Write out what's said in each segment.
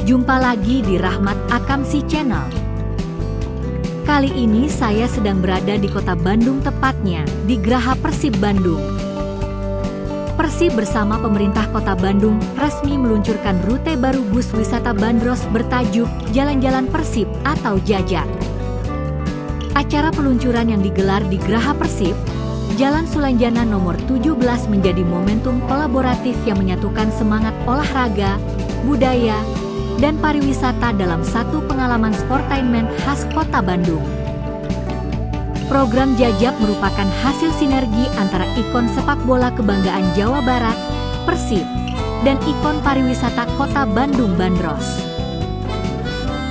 Jumpa lagi di Rahmat Akamsi Channel. Kali ini saya sedang berada di kota Bandung, tepatnya di Graha Persib Bandung. Persib bersama pemerintah kota Bandung resmi meluncurkan rute baru bus wisata bandros bertajuk Jalan-Jalan Persib atau Jajak. Acara peluncuran yang digelar di Graha Persib, Jalan Sulanjana nomor 17 menjadi momentum kolaboratif yang menyatukan semangat olahraga, budaya, dan pariwisata dalam satu pengalaman sportainment khas kota Bandung. Program Jajak merupakan hasil sinergi antara ikon sepak bola kebanggaan Jawa Barat, Persib, dan ikon pariwisata kota Bandung, Bandros.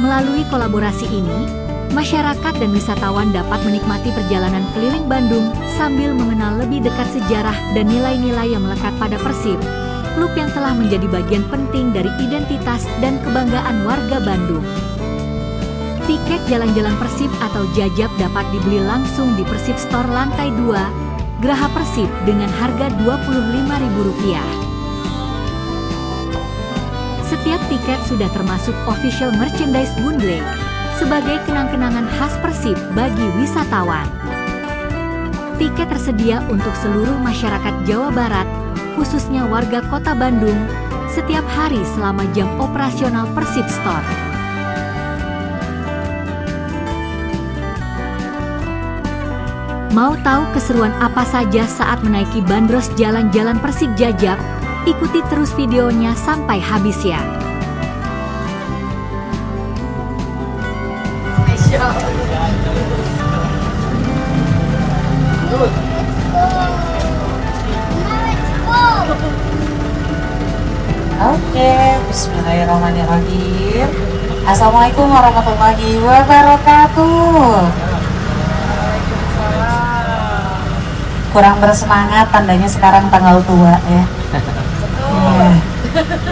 Melalui kolaborasi ini, masyarakat dan wisatawan dapat menikmati perjalanan keliling Bandung sambil mengenal lebih dekat sejarah dan nilai-nilai yang melekat pada Persib, klub yang telah menjadi bagian penting dari identitas dan kebanggaan warga Bandung. Tiket Jalan-Jalan Persib atau Jajak dapat dibeli langsung di Persib Store lantai 2, Graha Persib dengan harga Rp25.000. Setiap tiket sudah termasuk official merchandise bundle sebagai kenang-kenangan khas Persib bagi wisatawan. Tiket tersedia untuk seluruh masyarakat Jawa Barat, khususnya warga kota Bandung, setiap hari selama jam operasional Persib Store. Mau tahu keseruan apa saja saat menaiki bandros Jalan-Jalan Persib Jajak? Ikuti terus videonya sampai habis ya. Oke, bismillahirrahmanirrahim. Assalamualaikum warahmatullahi wabarakatuh. Kurang bersemangat, tandanya sekarang tanggal tua ya.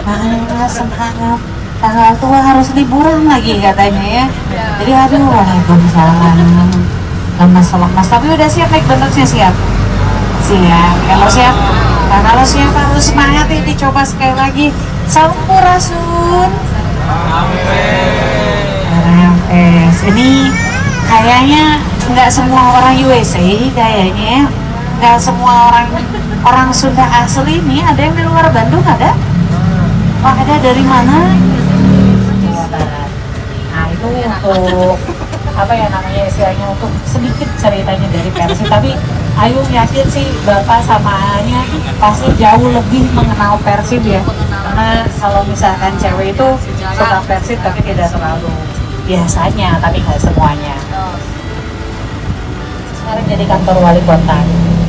Makanya semangat. Tanggal tua harus liburan lagi katanya ya. Jadi aduh, waalaikumsalam. Lemas. Tapi udah siap naik bandrosnya, siap? Siap. Kalau siap harus semangat ini, dicoba sekali lagi. Sampurasun. Ini kayaknya nggak semua orang USA kayaknya. Nggak semua orang Sunda asli ini. Ada yang di luar Bandung, ada? Oh, ada dari mana? Jawa Barat. Nah itu untuk apa ya namanya istilahnya, untuk sedikit ceritanya dari Persib. Tapi Ayu yakin sih Bapak sama Anya pasti jauh lebih mengenal Persib ya. Karena kalau misalkan cewek itu suka Persib tapi tidak terlalu, biasanya, tapi nggak semuanya. Sekarang jadi kantor wali kota.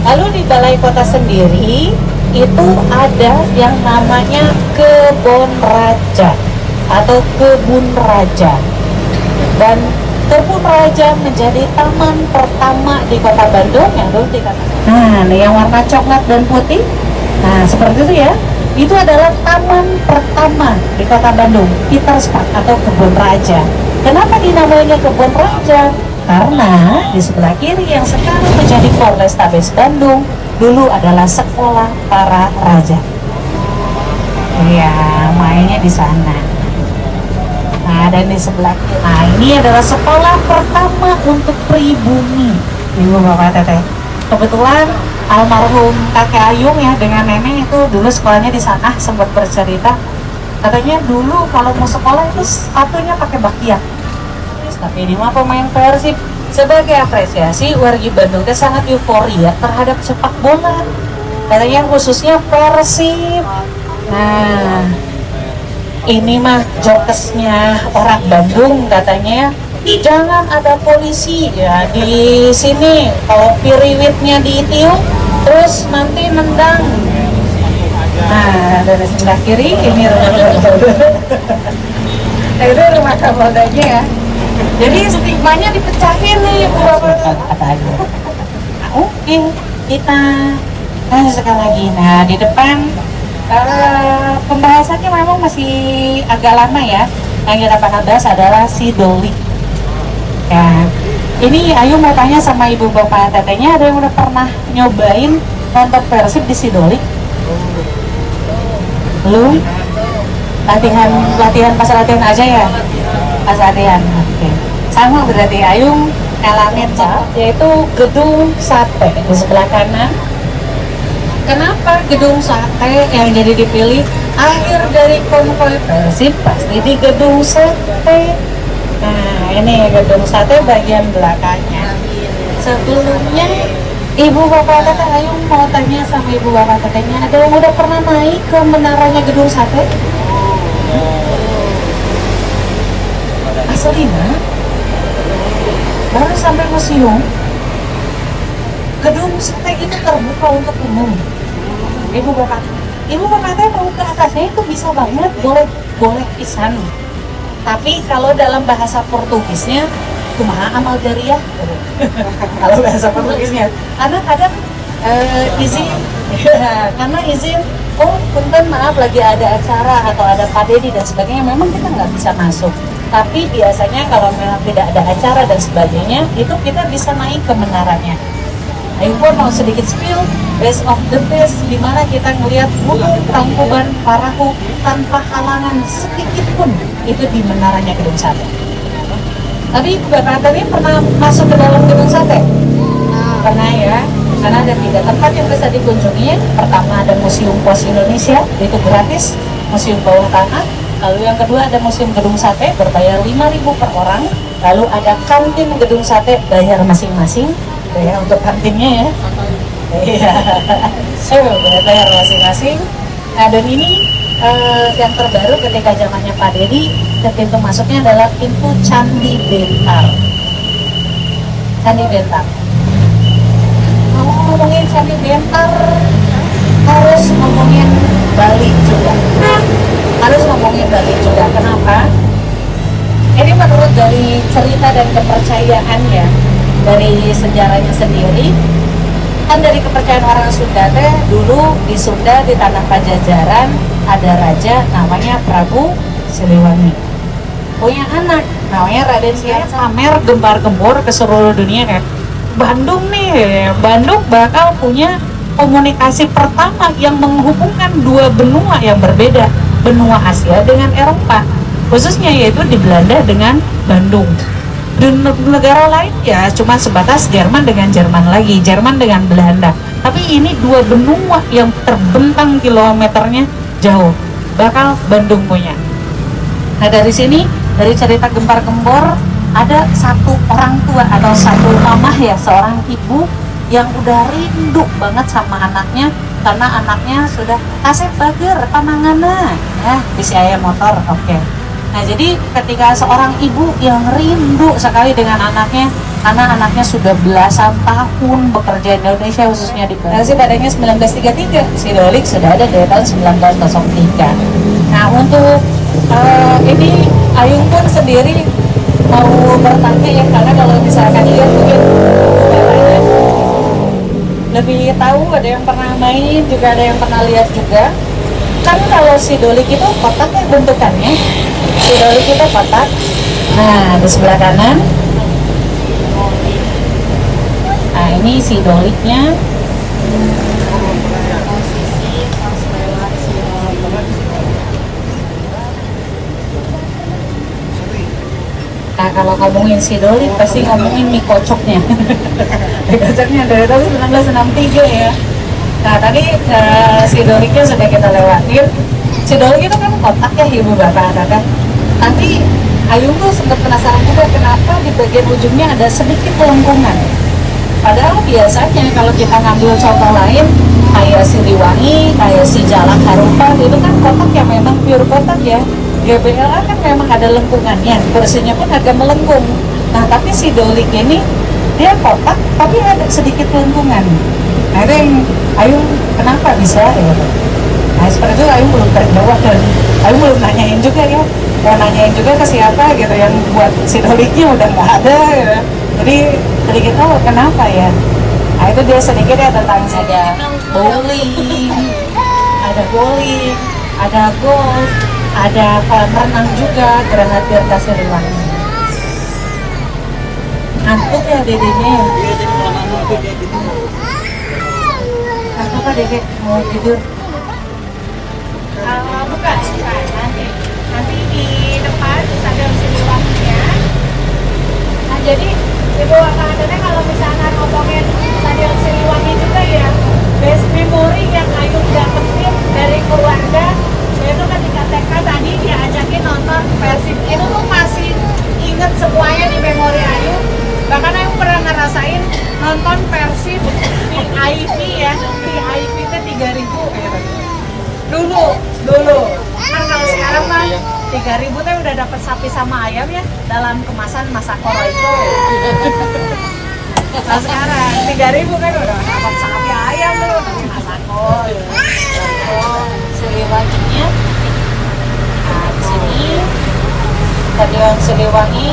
Lalu di balai kota sendiri itu ada yang namanya Kebon Raja atau Kebun Raja. Dan Kebun Raja menjadi taman pertama di kota Bandung yang dulu dikatakan. Nah, yang warna coklat dan putih. Nah, seperti itu ya. Itu adalah taman pertama di kota Bandung, Peters Park atau Kebun Raja. Kenapa dinamainya Kebun Raja? Karena di sebelah kiri yang sekarang menjadi Polrestabes Bandung dulu adalah sekolah para raja. Iya, mainnya di sana. Nah, dan di sebelah kiri, nah ini adalah sekolah pertama untuk pribumi, Ibu Bapak Teteh. Kebetulan almarhum kakek Ayung ya dengan nenek itu dulu sekolahnya di sana, sempat bercerita. Katanya dulu kalau mau sekolah itu satunya pakai bakyak. Tapi ini mah pemain Persib. Sebagai apresiasi, wargi Bandung itu sangat euforia terhadap sepak bola. Katanya khususnya Persib. Nah, ini mah jokesnya orang Bandung katanya, jangan ada polisi ya di sini. Kalau piriwitnya ditiup, terus nanti nendang. Nah, dari sebelah kiri ini rumah Kapolda. Itu rumah Kapoldanya ya. Jadi stigmanya dipecahin nih, Bu Bapak. Oke, kita sekali lagi. Nah, di depan pembahasannya memang masih agak lama ya. Yang kita akan bahas adalah Sidolik. Ya, ini Ayu mau tanya sama Ibu Bapak Tetenya, ada yang udah pernah nyobain nonton Persib di Sidolik? Belum? Latihan pas latihan aja ya? Pas latihan, oke. Sama berarti Ayung ngalamin yaitu gedung sate di sebelah kanan. Kenapa gedung sate yang jadi dipilih? Akhir dari konvoi Persib pasti di gedung sate. Nah, ini gedung sate bagian belakangnya. Sebelumnya Ibu Bapak Teteh, Ayung mau tanya sama Ibu Bapak Tetehnya, ada yang udah pernah naik ke menaranya gedung sate? Asalina? Baru sampai museum? Gedung sate itu terbuka untuk umum. Ibu Bapak Teh mau ke atasnya itu bisa banget, boleh pisan. Tapi kalau dalam bahasa Portugisnya, kumaha amal jariah? Kalau bahasa Portugisnya, karena kadang izin, karena izin, oh punten maaf lagi ada acara atau ada Pak Dedi dan sebagainya, memang kita nggak bisa masuk. Tapi biasanya kalau memang tidak ada acara dan sebagainya, itu kita bisa naik ke menaranya. Ayo pun mau sedikit spill, best of the best, di mana kita ngelihat Gunung Tangkuban Parahu tanpa halangan sedikit pun, itu di menaranya gedung sate. Tapi Bapak tadi pernah masuk ke dalam gedung sate? Pernah ya, karena ada 3 tempat yang bisa dikunjungi. Pertama ada Museum Pos Indonesia, itu gratis, museum bawah tanah. Lalu yang kedua ada Museum Gedung Sate, berbayar 5.000 per orang. Lalu ada kantin gedung sate, bayar masing-masing. Ya, untuk kantinnya ya. Iya. Bayar masing-masing. Nah, dan ini yang terbaru ketika zamannya Pak Dedi, pintu masuknya adalah pintu Candi Bentar. Candi Bentar. Kalau ngomongin Candi Bentar, harus ngomongin Bali juga. Harus ngomongin Bali juga. Kenapa? Ini menurut dari cerita dan kepercayaan ya, dari sejarahnya sendiri, kan dari kepercayaan orang Sunda teh, dulu di Sunda di tanah Pajajaran ada raja namanya Prabu Siliwangi, punya anak namanya Raden Siap, pamer gembar-gembor ke seluruh dunia kan, Bandung nih, Bandung bakal punya komunikasi pertama yang menghubungkan 2 benua yang berbeda, benua Asia dengan Eropa, khususnya yaitu di Belanda dengan Bandung. Dan negara lain ya cuma sebatas Jerman dengan Jerman lagi, Jerman dengan Belanda. Tapi ini 2 benua yang terbentang kilometernya jauh, bakal Bandung punya. Nah dari sini, dari cerita gempar-gembor, ada satu orang tua atau satu mamah ya, seorang ibu yang udah rindu banget sama anaknya, karena anaknya sudah kasih bager pananganna, bisa ayam motor, oke. Nah jadi ketika seorang ibu yang rindu sekali dengan anaknya, karena anaknya sudah belasan tahun bekerja di Indonesia, khususnya di Bali. Si badannya 1933, si Dolik sudah ada dari tahun 1903. Nah untuk ini Ayung pun sendiri mau bertanya ya, karena kalau misalkan lihat mungkin bapaknya lebih tahu, ada yang pernah main juga, ada yang pernah lihat juga. Kan kalau si Dolik itu kotaknya bentukannya, si Dolik itu kotak. Nah di sebelah kanan, nah ini si Doliknya. Nah kalau ngomongin si Dolik pasti ngomongin mie kocoknya. Mie kocoknya dari tahun 1963 ya. Nah tadi si Doliknya sudah kita lewatin. Si Dolik itu kan kotak ya ibu bapak kan. Tapi Ayung tuh sempat penasaran juga kenapa di bagian ujungnya ada sedikit pelengkungan. Padahal biasanya kalau kita ngambil contoh lain kayak Siliwangi, kayak si Jalak Harupat, itu kan kotak yang memang pure kotak ya. GBLA kan memang ada lengkungannya, kursinya pun agak melengkung. Nah tapi si Dolik ini dia kotak tapi ada sedikit lengkungan. Nah itu yang Ayung kenapa bisa ya? Nah seperti itu Ayung belum terjawab dan Ayung belum nanyain juga ya. Mau nanyain juga ke siapa gitu yang buat si Doliknya udah nggak ada gitu. Jadi sedikit tahu kenapa ya. Nah itu dia sedikit ya tentang ada bowling, ada golf, ada kolam renang juga, Geraha Tirta Siliwangi. Ngantuk ya dedenya ya? Apa Dede mau tidur? Bukan, nanti. Jadi Ibu Kak kalau misalnya ngomongin Stadion Siliwangi juga ya, best memory yang Ayu dapetin dari keluarga itu ketika TK tadi diajakin nonton Persib. Itu tuh masih inget semuanya di memori Ayu. Bahkan Ayu pernah ngerasain nonton Persib di IV ya, di IV itu 3.000 gitu. Dulu kan kalau sekarang mah 3.000 teh udah dapat sapi sama ayam ya dalam kemasan Masakoro itu. Nah sekarang 3.000 kan udah dapat sapi ayam tuh Masakoro. Siliwanginya nah di sini Stadion Siliwangi.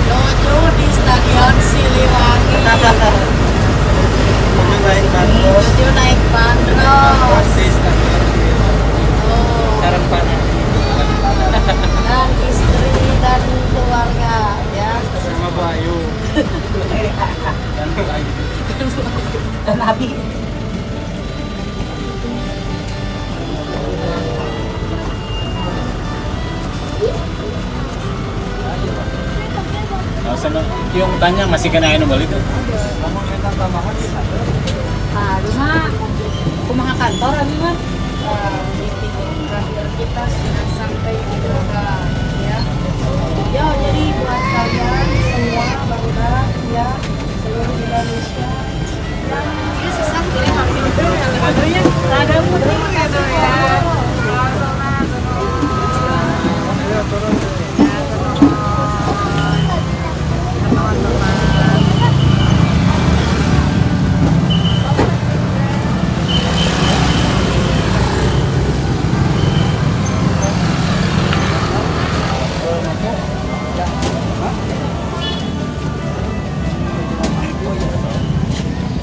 Lucu di Stadion Siliwangi. Lucu naik bandros. Dan istri dan keluarga ya. Sama Bayu. Dan Abi. Nah, sana yung tanya masih kena anu balik tuh. Harus mah kumaha kantor Abi mah. Terakhir kita sudah sampai di Braga ya. Ya jadi buat kalian semua bangga ya seluruh Indonesia. Dan ini sesak pilih hampir Madunya ada putih gitu ya.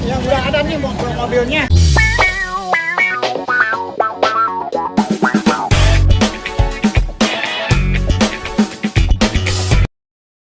Yang udah ada nih mobilnya.